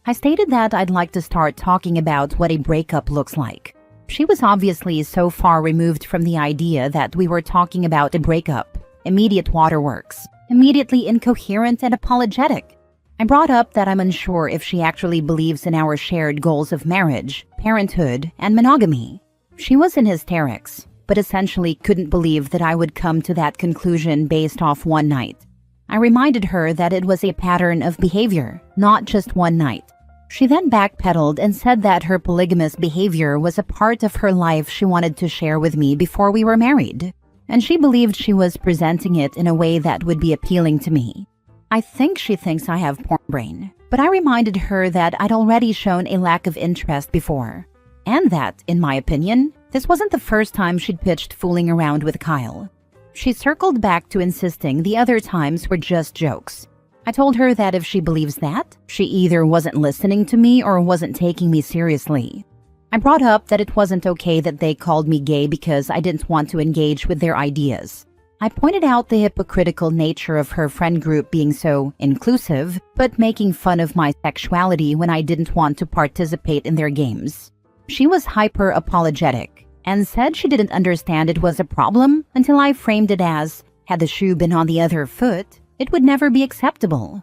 I stated that I'd like to start talking about what a breakup looks like. She was obviously so far removed from the idea that we were talking about a breakup, immediate waterworks, immediately incoherent and apologetic. I brought up that I'm unsure if she actually believes in our shared goals of marriage, parenthood, and monogamy. She was in hysterics, but essentially couldn't believe that I would come to that conclusion based off one night. I reminded her that it was a pattern of behavior, not just one night. She then backpedaled and said that her polygamous behavior was a part of her life she wanted to share with me before we were married, and she believed she was presenting it in a way that would be appealing to me. I think she thinks I have porn brain, but I reminded her that I'd already shown a lack of interest before, and that, in my opinion, this wasn't the first time she'd pitched fooling around with Kyle. She circled back to insisting the other times were just jokes. I told her that if she believes that, she either wasn't listening to me or wasn't taking me seriously. I brought up that it wasn't okay that they called me gay because I didn't want to engage with their ideas. I pointed out the hypocritical nature of her friend group being so inclusive, but making fun of my sexuality when I didn't want to participate in their games. She was hyper-apologetic and said she didn't understand it was a problem until I framed it as, had the shoe been on the other foot, it would never be acceptable.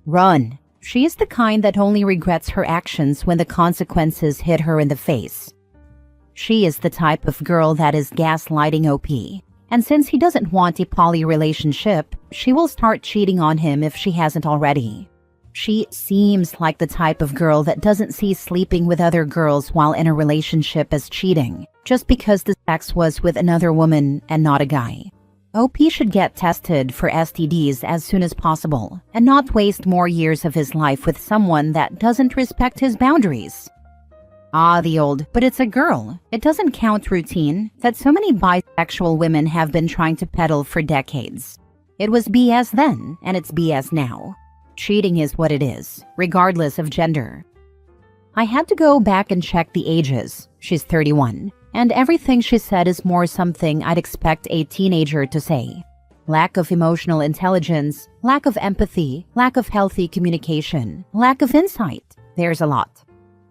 Run. She is the kind that only regrets her actions when the consequences hit her in the face. She is the type of girl that is gaslighting OP, and since he doesn't want a poly relationship, she will start cheating on him if she hasn't already. She seems like the type of girl that doesn't see sleeping with other girls while in a relationship as cheating, just because the sex was with another woman and not a guy. OP should get tested for STDs as soon as possible and not waste more years of his life with someone that doesn't respect his boundaries. Ah, the old, but it's a girl. It doesn't count routine that so many bisexual women have been trying to peddle for decades. It was BS then, and it's BS now. Cheating is what it is, regardless of gender. I had to go back and check the ages. She's 31. And everything she said is more something I'd expect a teenager to say. Lack of emotional intelligence, lack of empathy, lack of healthy communication, lack of insight. There's a lot.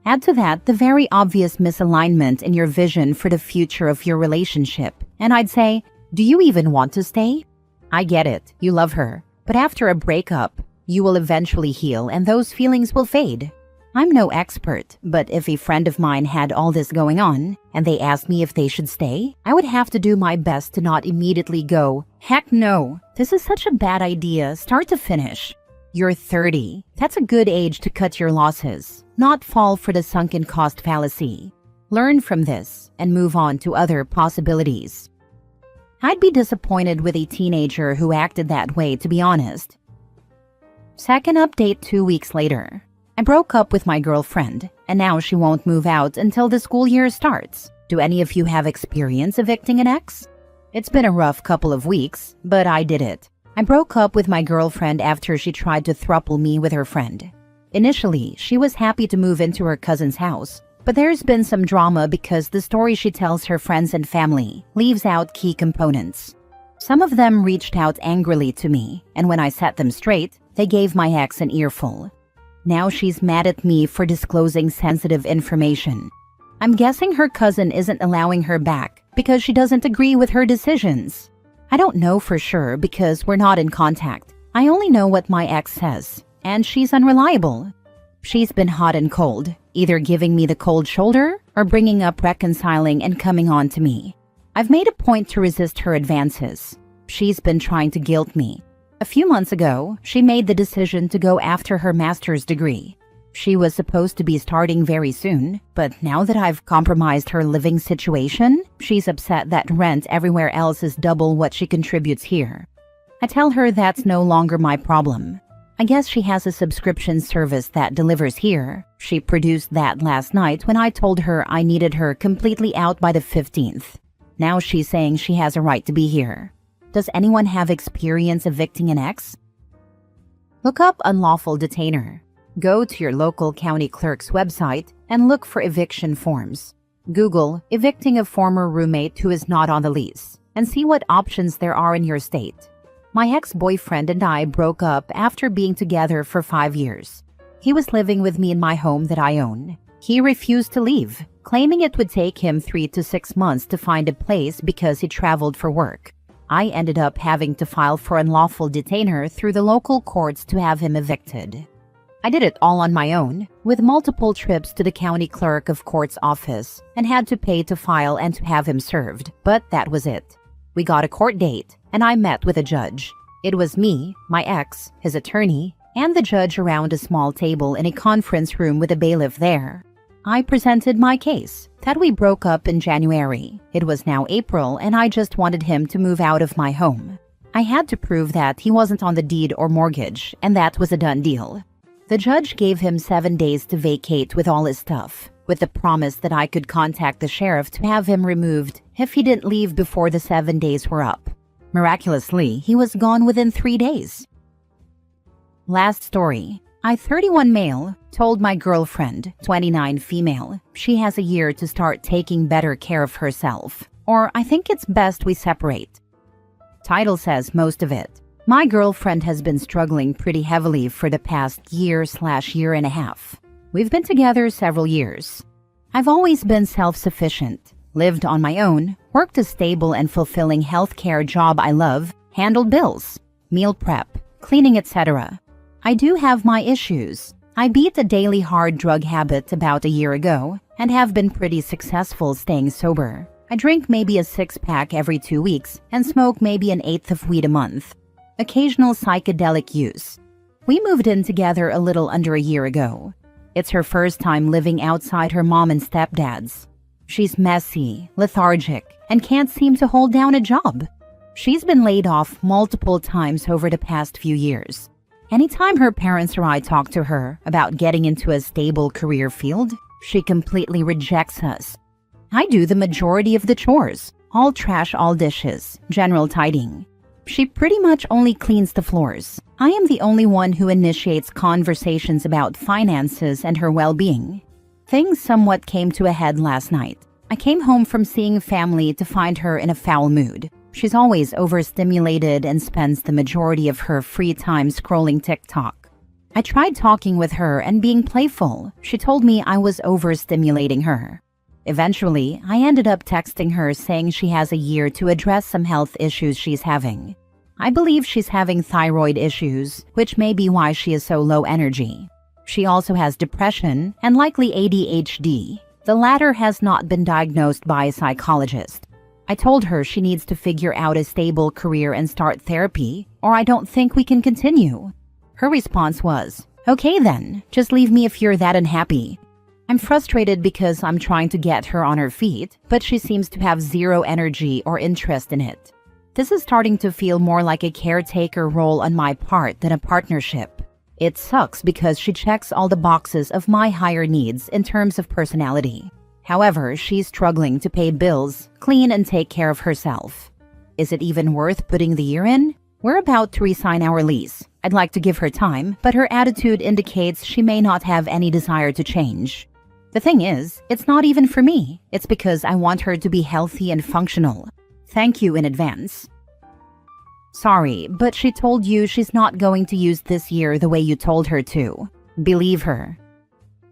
Add to that the very obvious misalignment in your vision for the future of your relationship, and I'd say, do you even want to stay? I get it, you love her, but after a breakup, you will eventually heal and those feelings will fade. I'm no expert, but if a friend of mine had all this going on, and they asked me if they should stay, I would have to do my best to not immediately go, heck no, this is such a bad idea, start to finish. You're 30. That's a good age to cut your losses, not fall for the sunken cost fallacy. Learn from this and move on to other possibilities. I'd be disappointed with a teenager who acted that way, to be honest. Second update 2 weeks later. I broke up with my girlfriend, and now she won't move out until the school year starts. Do any of you have experience evicting an ex? It's been a rough couple of weeks, but I did it. I broke up with my girlfriend after she tried to throuple me with her friend. Initially, she was happy to move into her cousin's house, but there's been some drama because the story she tells her friends and family leaves out key components. Some of them reached out angrily to me, and when I set them straight, they gave my ex an earful. Now she's mad at me for disclosing sensitive information. I'm guessing her cousin isn't allowing her back because she doesn't agree with her decisions. I don't know for sure because we're not in contact. I only know what my ex says, and she's unreliable. She's been hot and cold, either giving me the cold shoulder or bringing up reconciling and coming on to me. I've made a point to resist her advances. She's been trying to guilt me. A few months ago, she made the decision to go after her master's degree. She was supposed to be starting very soon, but now that I've compromised her living situation, she's upset that rent everywhere else is double what she contributes here. I tell her that's no longer my problem. I guess she has a subscription service that delivers here. She produced that last night when I told her I needed her completely out by the 15th. Now she's saying she has a right to be here. Does anyone have experience evicting an ex? Look up unlawful detainer. Go to your local county clerk's website and look for eviction forms. Google evicting a former roommate who is not on the lease and see what options there are in your state. My ex-boyfriend and I broke up after being together for 5 years. He was living with me in my home that I own. He refused to leave, claiming it would take him 3 to 6 months to find a place because he traveled for work. I ended up having to file for unlawful detainer through the local courts to have him evicted. I did it all on my own, with multiple trips to the county clerk of court's office, and had to pay to file and to have him served, but that was it. We got a court date, and I met with a judge. It was me, my ex, his attorney, and the judge around a small table in a conference room with a bailiff there. I presented my case, that we broke up in January. It was now April, and I just wanted him to move out of my home. I had to prove that he wasn't on the deed or mortgage, and that was a done deal. The judge gave him 7 days to vacate with all his stuff, with the promise that I could contact the sheriff to have him removed if he didn't leave before the 7 days were up. Miraculously, he was gone within 3 days. Last story. I, 31 male, told my girlfriend, 29 female, she has a year to start taking better care of herself, or I think it's best we separate. Title says most of it. My girlfriend has been struggling pretty heavily for the past year and a half. We've been together several years. I've always been self-sufficient, lived on my own, worked a stable and fulfilling healthcare job I love, handled bills, meal prep, cleaning, etc. I do have my issues. I beat a daily hard drug habit about a year ago and have been pretty successful staying sober. I drink maybe a 6-pack every 2 weeks and smoke maybe an 1/8 of weed a month. Occasional psychedelic use. We moved in together a little under a year ago. It's her first time living outside her mom and stepdad's. She's messy, lethargic, and can't seem to hold down a job. She's been laid off multiple times over the past few years. Anytime her parents or I talk to her about getting into a stable career field, she completely rejects us. I do the majority of the chores, all trash, all dishes, general tidying. She pretty much only cleans the floors. I am the only one who initiates conversations about finances and her well-being. Things somewhat came to a head last night. I came home from seeing family to find her in a foul mood. She's always overstimulated and spends the majority of her free time scrolling TikTok. I tried talking with her and being playful. She told me I was overstimulating her. Eventually, I ended up texting her saying she has a year to address some health issues she's having. I believe she's having thyroid issues, which may be why she is so low energy. She also has depression and likely ADHD. The latter has not been diagnosed by a psychologist. I told her she needs to figure out a stable career and start therapy, or I don't think we can continue. Her response was, "Okay then, just leave me if you're that unhappy." I'm frustrated because I'm trying to get her on her feet, but she seems to have zero energy or interest in it. This is starting to feel more like a caretaker role on my part than a partnership. It sucks because she checks all the boxes of my higher needs in terms of personality. However, she's struggling to pay bills, clean, and take care of herself. Is it even worth putting the year in? We're about to re-sign our lease. I'd like to give her time, but her attitude indicates she may not have any desire to change. The thing is, it's not even for me. It's because I want her to be healthy and functional. Thank you in advance. Sorry, but she told you she's not going to use this year the way you told her to. Believe her.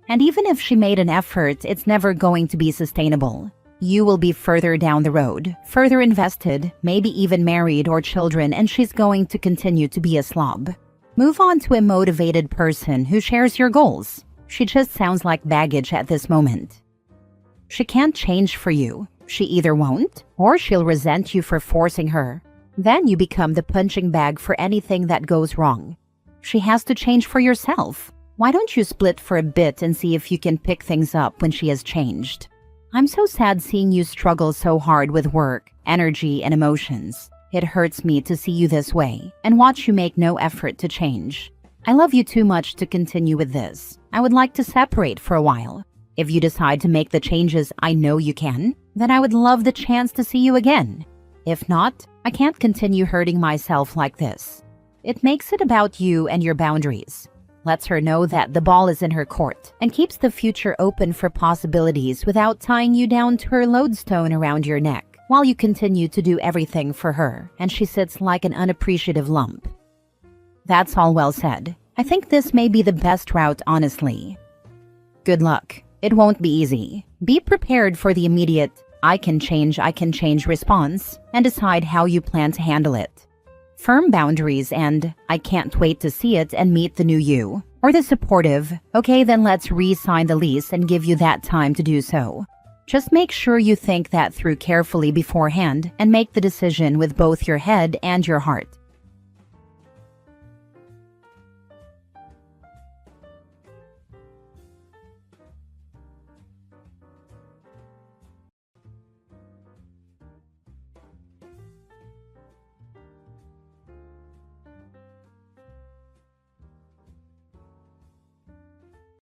And even if she made an effort, it's never going to be sustainable. You will be further down the road, further invested, maybe even married or children, and she's going to continue to be a slob. Move on to a motivated person who shares your goals. She just sounds like baggage at this moment. She can't change for you. She either won't, or she'll resent you for forcing her. Then you become the punching bag for anything that goes wrong. She has to change for yourself. Why don't you split for a bit and see if you can pick things up when she has changed? I'm so sad seeing you struggle so hard with work, energy, and emotions. It hurts me to see you this way and watch you make no effort to change. I love you too much to continue with this. I would like to separate for a while. If you decide to make the changes I know you can, then I would love the chance to see you again. If not, I can't continue hurting myself like this. It makes it about you and your boundaries. Lets her know that the ball is in her court and keeps the future open for possibilities without tying you down to her lodestone around your neck while you continue to do everything for her and she sits like an unappreciative lump. That's all well said. I think this may be the best route, honestly. Good luck. It won't be easy. Be prepared for the immediate I can change response and decide how you plan to handle it. Firm boundaries and I can't wait to see it and meet the new you. Or the supportive, okay, then let's re-sign the lease and give you that time to do so. Just make sure you think that through carefully beforehand and make the decision with both your head and your heart.